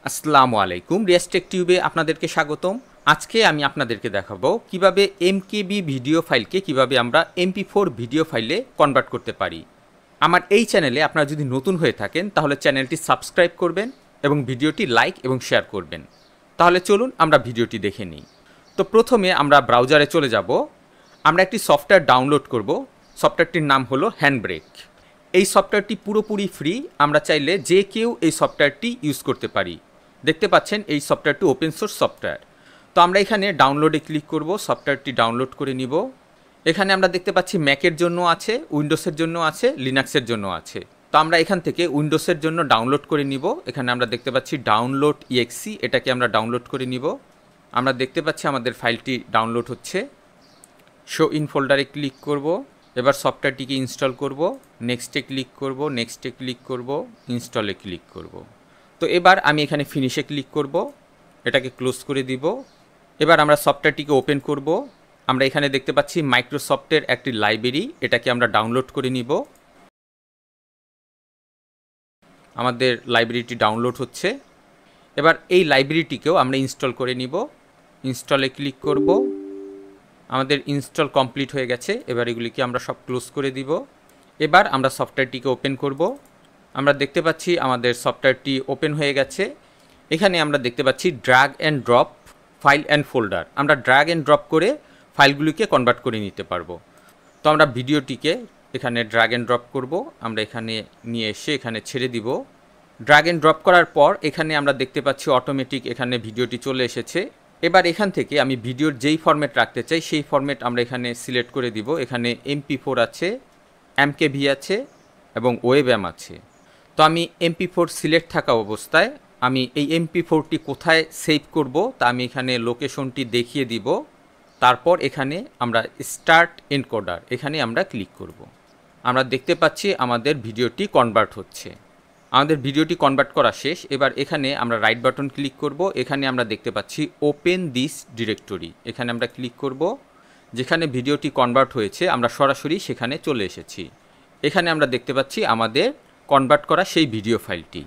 আসসালামু আলাইকুম, রিয়াজ টেক টিউবে আপনাদেরকে স্বাগতম। আজকে আমি আপনাদেরকে দেখাবো কিভাবে এমকেবি ভিডিও ফাইলকে কিভাবে আমরা MP4 ভিডিও ফাইলে কনভার্ট করতে পারি। আমার এই চ্যানেলে আপনারা যদি নতুন হয়ে থাকেন তাহলে চ্যানেলটি সাবস্ক্রাইব করবেন এবং ভিডিওটি লাইক এবং শেয়ার করবেন। তাহলে চলুন আমরা ভিডিওটি দেখে নিই। তো প্রথমে আমরা ব্রাউজারে চলে যাব। আমরা একটি সফটওয়্যার ডাউনলোড করব। সফটওয়্যারটির নাম হলো হ্যান্ডব্রেক। এই সফটওয়্যারটি পুরোপুরি ফ্রি, আমরা চাইলে যে কেউ এই সফটওয়্যারটি ইউজ করতে পারি। দেখতে পাচ্ছেন এই সফটওয়্যারটি ওপেন সোর্স সফটওয়্যার। তো আমরা এখানে ডাউনলোডে ক্লিক করব, সফটওয়্যারটি ডাউনলোড করে নিব। এখানে আমরা দেখতে পাচ্ছি ম্যাকের জন্য আছে, উইন্ডোজের জন্য আছে, লিনাক্সের জন্য আছে। তো আমরা এখান থেকে উইন্ডোজের জন্য ডাউনলোড করে নিব। এখানে আমরা দেখতে পাচ্ছি ডাউনলোড EXE, এটাকে আমরা ডাউনলোড করে নিব। আমরা দেখতে পাচ্ছি আমাদের ফাইলটি ডাউনলোড হচ্ছে। শো ইন ফোল্ডারে ক্লিক করব। এবার সফটওয়্যারটিকে ইনস্টল করব। নেক্সটে ক্লিক করব, নেক্সটে ক্লিক করব, ইনস্টলে ক্লিক করব। তো এবার আমি এখানে ফিনিশে ক্লিক করব, এটাকে ক্লোজ করে দিব। এবার আমরা সফটওয়্যারটিকে ওপেন করব। আমরা এখানে দেখতে পাচ্ছি মাইক্রোসফটের একটি লাইব্রেরি, এটাকে আমরা ডাউনলোড করে নিব। আমাদের লাইব্রেরিটি ডাউনলোড হচ্ছে। এবার এই লাইব্রেরিটিকেও আমরা ইনস্টল করে নিব। ইনস্টলে ক্লিক করব। আমাদের ইনস্টল কমপ্লিট হয়ে গেছে। এবার এগুলিকে আমরা সব ক্লোজ করে দিব। এবার আমরা সফটওয়্যারটিকে ওপেন করব। আমরা দেখতে পাচ্ছি আমাদের সফটওয়্যারটি ওপেন হয়ে গেছে। এখানে আমরা দেখতে পাচ্ছি drag and drop file and folder. আমরা ড্র্যাগ অ্যান্ড ড্রপ করে ফাইলগুলিকে কনভার্ট করে নিতে পারবো। তো আমরা ভিডিওটিকে এখানে ড্র্যাগ অ্যান্ড ড্রপ করব। আমরা এখানে নিয়ে এসে এখানে ছেড়ে দিব। ড্র্যাগ অ্যান্ড ড্রপ করার পর এখানে আমরা দেখতে পাচ্ছি অটোমেটিক এখানে ভিডিওটি চলে এসেছে। এবার এখান থেকে আমি ভিডিওর যেই ফরম্যাট রাখতে চাই সেই ফরম্যাট আমরা এখানে সিলেক্ট করে দিব। এখানে MP4 আছে, MKV আছে এবং ওয়েবএম আছে। তো আমি MP4 সিলেক্ট থাকা অবস্থায় আমি এই MP4টি কোথায় সেভ করব তা আমি এখানে লোকেশনটি দেখিয়ে দিব। তারপর এখানে আমরা স্টার্ট এনকোডার, এখানে আমরা ক্লিক করব। আমরা দেখতে পাচ্ছি আমাদের ভিডিওটি কনভার্ট হচ্ছে। আমাদের ভিডিওটি কনভার্ট করা শেষ। এবার এখানে আমরা রাইট বাটন ক্লিক করব। এখানে আমরা দেখতে পাচ্ছি ওপেন দিস ডিরেক্টরি, এখানে আমরা ক্লিক করব। যেখানে ভিডিওটি কনভার্ট হয়েছে আমরা সরাসরি সেখানে চলে এসেছি। এখানে আমরা দেখতে পাচ্ছি আমাদের কনভার্ট করা সেই ভিডিও ফাইলটি।